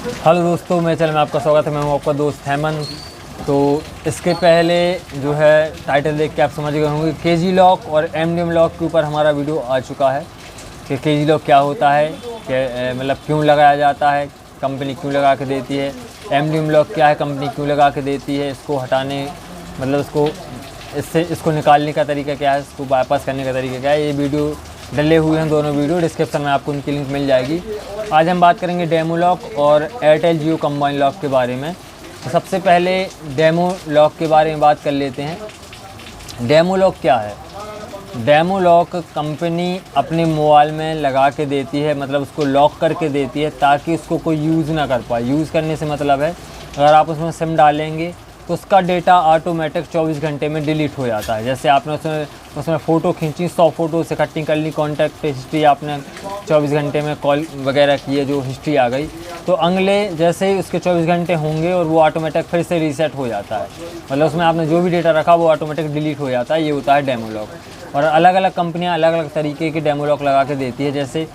Hello दोस्तों, मेरे channel में आपका स्वागत है। मैं हूं आपका दोस्त हेमंत। तो इसके पहले जो है टाइटल देख के आप समझ गए होंगे, केजी लॉक और एमडीएम लॉक के ऊपर हमारा वीडियो आ चुका है कि केजी लॉक क्या होता है, कि मतलब क्यों लगाया जाता है, कंपनी क्यों लगा के देती है, एमडीएम लॉक क्या है, कंपनी क्यों लगा के देती है, इसको हटाने मतलब इसको निकालने का तरीका क्या है, इसको बाईपास करने का तरीका क्या है। ये वीडियो डले हुए हैं, दोनों वीडियो डिस्क्रिप्शन में आपको उनकी लिंक मिल जाएगी। आज हम बात करेंगे डेमो लॉक और एयरटेल जियो कंबाइन लॉक के बारे में। तो सबसे पहले डेमो लॉक के बारे में बात कर लेते हैं। डेमो लॉक क्या है? डेमो लॉक कंपनी अपने मोबाइल में लगा के देती है, मतलब उसको लॉक करके देती है ताकि उसको कोई यूज़ ना कर पाए। यूज़ करने से मतलब है अगर आप उसमें सिम डालेंगे तो उसका डेटा ऑटोमेटिक 24 घंटे में डिलीट हो जाता है। जैसे आपने उसमें फ़ोटो खींची, 100 फ़ोटो से इकट्ठी कर ली, कॉन्टैक्ट हिस्ट्री आपने 24 घंटे में कॉल वगैरह किए, जो हिस्ट्री आ गई, तो अगले जैसे ही उसके 24 घंटे होंगे और वो ऑटोमेटिक फिर से रीसेट हो जाता है। मतलब उसमें आपने जो भी डेटा रखा वो ऑटोमेटिक डिलीट हो जाता है। ये होता है डेमो लॉक। और अलग अलग कंपनियाँ अलग अलग तरीके के डेमो लॉक लगा के देती है जैसे,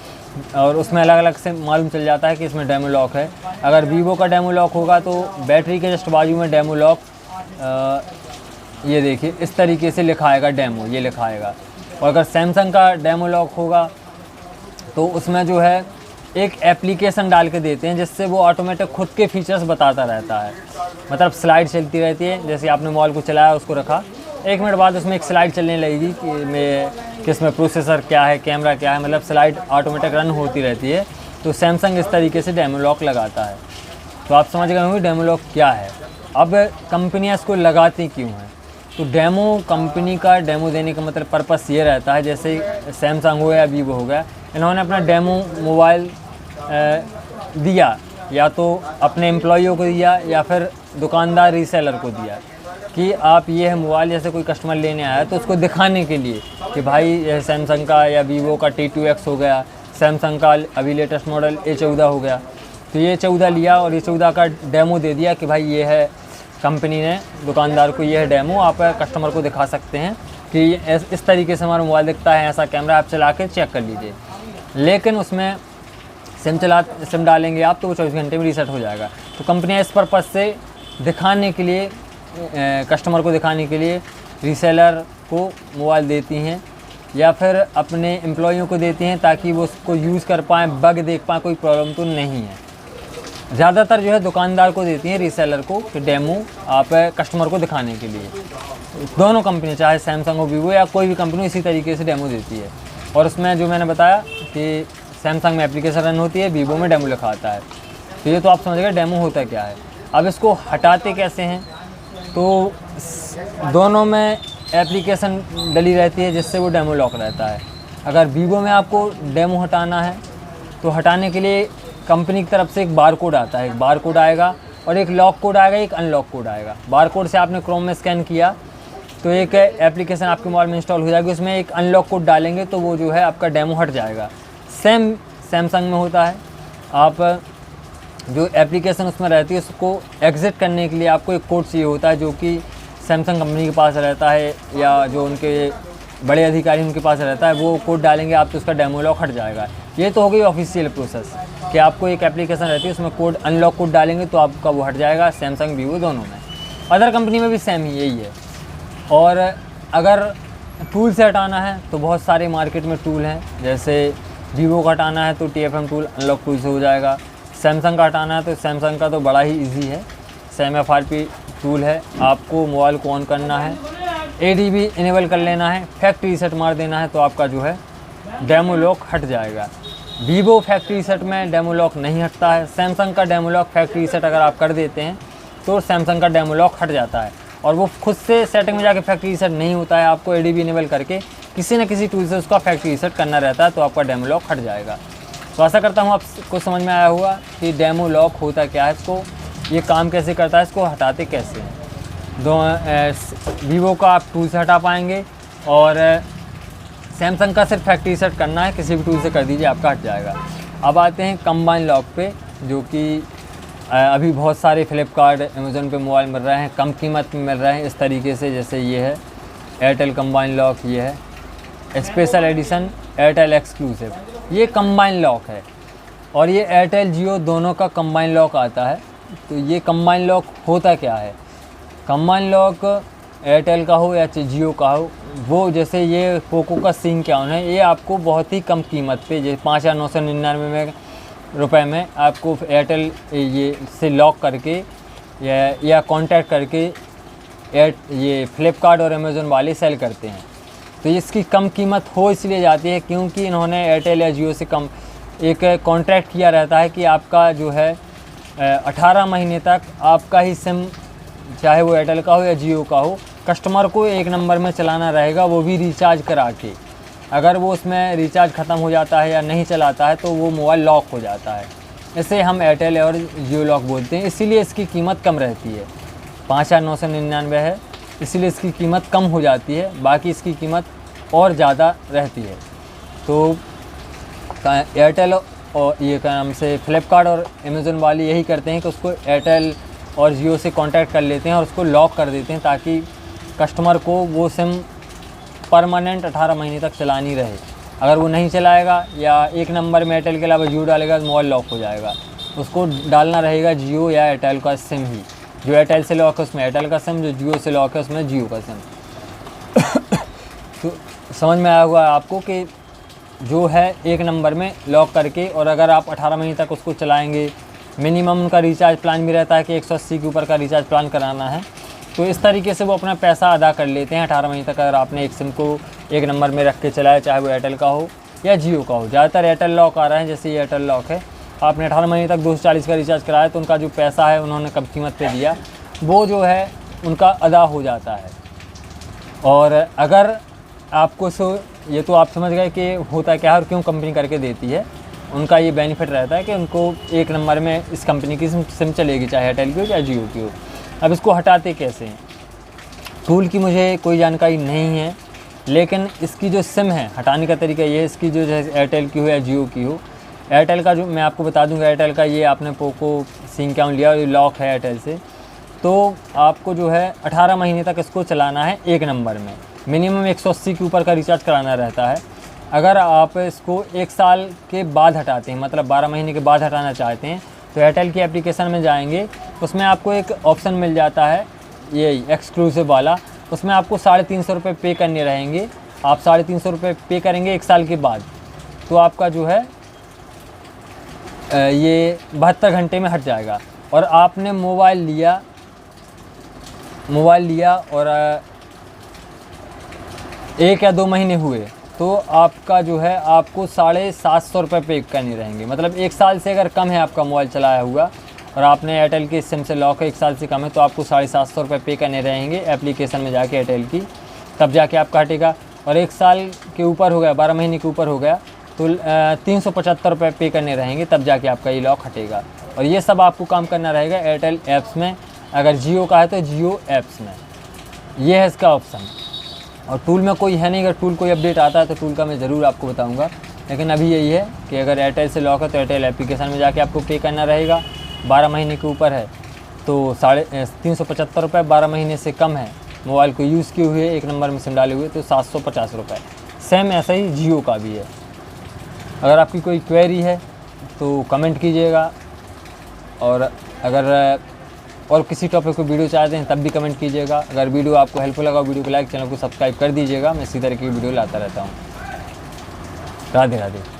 और उसमें अलग अलग से मालूम चल जाता है कि इसमें डेमो लॉक है। अगर वीवो का डेमो लॉक होगा तो बैटरी के जस्ट बाजू में डेमो लॉक, ये देखिए इस तरीके से लिखा आएगा डेमो, ये लिखा आएगा। और अगर सैमसंग का डेमो लॉक होगा तो उसमें जो है एक एप्लीकेशन डाल के देते हैं जिससे वो ऑटोमेटिक खुद के फीचर्स बताता रहता है। मतलब स्लाइड चलती रहती है, जैसे आपने मोबाइल को चलाया, उसको रखा, 1 मिनट बाद उसमें एक स्लाइड चलने लगेगी कि इसमें प्रोसेसर क्या है, कैमरा क्या है, मतलब स्लाइड ऑटोमेटिक रन होती रहती है। तो सैमसंग इस तरीके से डेमो लॉक लगाता है। तो आप समझ गए होंगे डेमो लॉक क्या है। अब कंपनियां इसको लगाती क्यों हैं? तो डेमो कंपनी का डेमो देने का मतलब पर्पस ये रहता है, जैसे सैमसंग हो या वीवो हो गया, इन्होंने अपना डेमो मोबाइल दिया, या तो अपने एम्प्लॉइयों को दिया या फिर दुकानदार रीसेलर को दिया कि आप ये है मोबाइल, जैसे कोई कस्टमर लेने आया तो उसको दिखाने के लिए कि भाई यह सैमसंग का या वीवो का T2X हो गया, सैमसंग का अभी लेटेस्ट मॉडल A14 हो गया, तो ये 14 लिया और ये 14 का डेमो दे दिया कि भाई ये है, कंपनी ने दुकानदार को, ये है डेमो, आप कस्टमर को दिखा सकते हैं कि इस तरीके से हमारा मोबाइल दिखता है, ऐसा कैमरा, आप चला के चेक कर लीजिए। लेकिन उसमें सिम डालेंगे आप तो वो 24 घंटे में रीसेट हो जाएगा। तो कंपनियां इस पर्पज़ से दिखाने के लिए, कस्टमर को दिखाने के लिए रीसेलर को मोबाइल देती हैं या फिर अपने एम्प्लॉइयों को देती हैं ताकि वो उसको यूज़ कर पाएँ, बग देख पाएँ, कोई प्रॉब्लम तो नहीं है। ज़्यादातर जो है दुकानदार को देती हैं, रीसेलर को, कि डेमो आप कस्टमर को दिखाने के लिए। दोनों कंपनी, चाहे सैमसंग हो, वीवो या कोई भी कंपनी, इसी तरीके से डेमो देती है। और उसमें जो मैंने बताया कि सैमसंग में एप्लीकेशन रन होती है, वीवो में डेमो लिखा आता है। तो ये तो आप समझ गए डेमो होता क्या है। अब इसको हटाते कैसे हैं? तो दोनों में एप्लीकेशन डली रहती है जिससे वो डेमो लॉक रहता है। अगर वीवो में आपको डेमो हटाना है तो हटाने के लिए कंपनी की तरफ से एक बार कोड आता है, एक बार कोड आएगा और एक लॉक कोड आएगा, एक अनलॉक कोड आएगा। बार कोड से आपने क्रोम में स्कैन किया तो एक एप्लीकेशन आपके मोबाइल में इंस्टॉल हो जाएगी, उसमें एक अनलॉक कोड डालेंगे तो वो जो है आपका डेमो हट जाएगा। सेम सैमसंग में होता है। आप जो एप्लीकेशन उसमें रहती है उसको एग्ज़िट करने के लिए आपको एक कोड चाहिए होता है, जो कि सैमसंग कंपनी के पास रहता है या जो उनके बड़े अधिकारी उनके पास रहता है। वो कोड डालेंगे आप तो उसका डेमो लॉक हट जाएगा। ये तो हो गई ऑफिशियल प्रोसेस कि आपको एक एप्लीकेशन रहती है उसमें कोड, अनलॉक कोड डालेंगे तो आपका वो हट जाएगा। सैमसंग वीवो दोनों में, अदर कंपनी में भी सेम ही यही है। और अगर टूल से हटाना है तो बहुत सारे मार्केट में टूल हैं, जैसे वीवो का हटाना है तो TFM टूल अनलॉक टूल से हो जाएगा। सैमसंग का हटाना है तो सैमसंग का तो बड़ा ही इजी है, SAMFRP टूल है। आपको मोबाइल को ऑन करना है, ADB इनेबल कर लेना है, फैक्ट्री रीसेट मार देना है तो आपका जो है डेमो लॉक हट जाएगा। वीवो फैक्ट्री रीसेट में डेमो लॉक नहीं हटता है। सैमसंग का डेमो लॉक फैक्ट्री रीसेट अगर आप कर देते हैं तो सैमसंग का डेमो लॉक हट जाता है, और वो खुद से सेटिंग में जाके फैक्ट्री रीसेट नहीं होता है। आपको ADB इनेबल करके किसी न किसी टूल से उसका फैक्ट्री रीसेट करना रहता है तो आपका डेमो लॉक हट जाएगा। तो आशा करता हूँ आपको समझ में आया होगा कि डेमो लॉक होता क्या है, इसको ये काम कैसे करता है, इसको हटाते कैसे हैं। वीवो का आप टूल से हटा पाएंगे और सैमसंग का सिर्फ फैक्ट्री रीसेट करना है, किसी भी टूल से कर दीजिए, आपका हट जाएगा। अब आते हैं कंबाइन लॉक पे, जो कि अभी बहुत सारे फ्लिपकार्ट, अमेज़न पे मोबाइल मिल रहे हैं, कम कीमत में मिल रहे हैं इस तरीके से। जैसे ये है एयरटेल कंबाइन लॉक, ये है स्पेशल एडिशन एयरटेल एक्सक्लूसिव, ये कंबाइन लॉक है। और ये एयरटेल जियो दोनों का कंबाइन लॉक आता है। तो ये कंबाइन लॉक होता क्या है? कंबाइन लॉक एयरटेल का हो या जियो का हो, वो जैसे ये पोको का Sing-Q है, ये आपको बहुत ही कम कीमत पे, जैसे 5,999 रुपये में आपको एयरटेल ये से लॉक करके या कॉन्टैक्ट करके ये फ्लिपकार्ट और अमेज़न वाले सेल करते हैं। तो इसकी कम कीमत हो इसलिए जाती है क्योंकि इन्होंने एयरटेल या जियो से कम एक कॉन्ट्रैक्ट किया रहता है कि आपका जो है 18 महीने तक आपका ही सिम, चाहे वो एयरटेल का हो या जियो का हो, कस्टमर को एक नंबर में चलाना रहेगा, वो भी रिचार्ज करा के। अगर वो उसमें रिचार्ज ख़त्म हो जाता है या नहीं चलाता है तो वो मोबाइल लॉक हो जाता है। इसे हम एयरटेल और जियो लॉक बोलते हैं। इसीलिए इसकी कीमत कम रहती है, 5,999 है, इसीलिए इसकी कीमत कम हो जाती है, बाकी इसकी कीमत और ज़्यादा रहती है। तो एयरटेल और ये क्या नाम से फ्लिपकार्ट और अमेज़न वाले यही करते हैं कि उसको एयरटेल और जियो से कांटेक्ट कर लेते हैं और उसको लॉक कर देते हैं ताकि कस्टमर को वो सिम परमानेंट 18 महीने तक चलानी रहे। अगर वो नहीं चलाएगा या एक नंबर में एयरटेल के अलावा जियो डालेगा तो मोबाइल लॉक हो जाएगा। उसको डालना रहेगा जियो या एयरटेल का सिम ही। जो एयरटेल से लॉक है उसमें एयरटेल का सिम, जो जियो से लॉक है उसमें जियो का सिम। तो समझ में आया हुआ आपको कि जो है एक नंबर में लॉक करके, और अगर आप 18 महीने तक उसको चलाएंगे, मिनिमम उनका रिचार्ज प्लान भी रहता है कि 180 के ऊपर का रिचार्ज प्लान कराना है। तो इस तरीके से वो अपना पैसा अदा कर लेते हैं 18 महीने तक। अगर आपने एक सिम को एक नंबर में रख के चलाया, चाहे वो एयरटेल का हो या जियो का हो। ज़्यादातर एयरटेल लॉक आ रहा है, जैसे ये एयरटेल लॉक है, आपने 18 महीने तक 240 का रिचार्ज कराया तो उनका जो पैसा है उन्होंने कम कीमत पे दिया, वो जो है उनका अदा हो जाता है। और अगर आपको ये तो आप समझ गए कि होता क्या है और क्यों कंपनी करके देती है। उनका ये बेनिफिट रहता है कि उनको एक नंबर में इस कंपनी की सिम चलेगी, चाहे एयरटेल की हो चाहे जियो की हो। अब इसको हटाते कैसे हैं? टूल की मुझे कोई जानकारी नहीं है, लेकिन इसकी जो सिम है हटाने का तरीका ये है, इसकी जो है एयरटेल की हो या जियो की हो। एयरटेल का जो मैं आपको बता दूंगा, एयरटेल का ये आपने पोको Sing-Q लिया और ये लॉक है एयरटेल से, तो आपको जो है 18 महीने तक इसको चलाना है एक नंबर में। मिनिमम 180 के ऊपर का रिचार्ज कराना रहता है। अगर आप इसको एक साल के बाद हटाते हैं, मतलब 12 महीने के बाद हटाना चाहते हैं, तो एयरटेल की एप्लीकेशन में जाएंगे, उसमें आपको एक ऑप्शन मिल जाता है ये एक्सक्लूसिव वाला। उसमें आपको 350 रुपये पे करने रहेंगे। आप 350 रुपये पे करेंगे एक साल के बाद, तो आपका जो है ये 72 घंटे में हट जाएगा। और आपने मोबाइल लिया और 1 या 2 महीने हुए तो आपका जो है आपको 750 रुपये पे करने रहेंगे। मतलब एक साल से अगर कम है आपका मोबाइल चलाया हुआ और आपने एयरटेल की सिम से लॉक है, एक साल से कम है, तो आपको 750 रुपये पे करने रहेंगे एप्लीकेशन में जाके एयरटेल की, तब जाके आपका हटेगा। और एक साल के ऊपर हो गया, 12 महीने के ऊपर हो गया, तो 375 रुपये पे करने रहेंगे, तब जाके आपका ये लॉक हटेगा। और ये सब आपको काम करना रहेगा एयरटेल ऐप्स में। अगर जियो का है तो जियो ऐप्स में, ये है इसका ऑप्शन। और टूल में कोई है नहीं, अगर टूल कोई अपडेट आता है तो टूल का मैं ज़रूर आपको बताऊंगा। लेकिन अभी यही है कि अगर एयरटेल से लॉक है तो एयरटेल एप्लीकेशन में जाके आपको पे करना रहेगा। 12 महीने के ऊपर है तो 375 रुपये, 12 महीने से कम है, मोबाइल को यूज़ किए हुए एक नंबर में सिम डाले हुए, तो 750 रुपये। सेम ऐसा ही जियो का भी है। अगर आपकी कोई क्वेरी है तो कमेंट कीजिएगा, और अगर और किसी टॉपिक को वीडियो चाहते हैं तब भी कमेंट कीजिएगा। अगर वीडियो आपको हेल्पफुल लगा, वीडियो को लाइक, चैनल को सब्सक्राइब कर दीजिएगा। मैं इसी तरह की वीडियो लाता रहता हूँ। राधे राधे।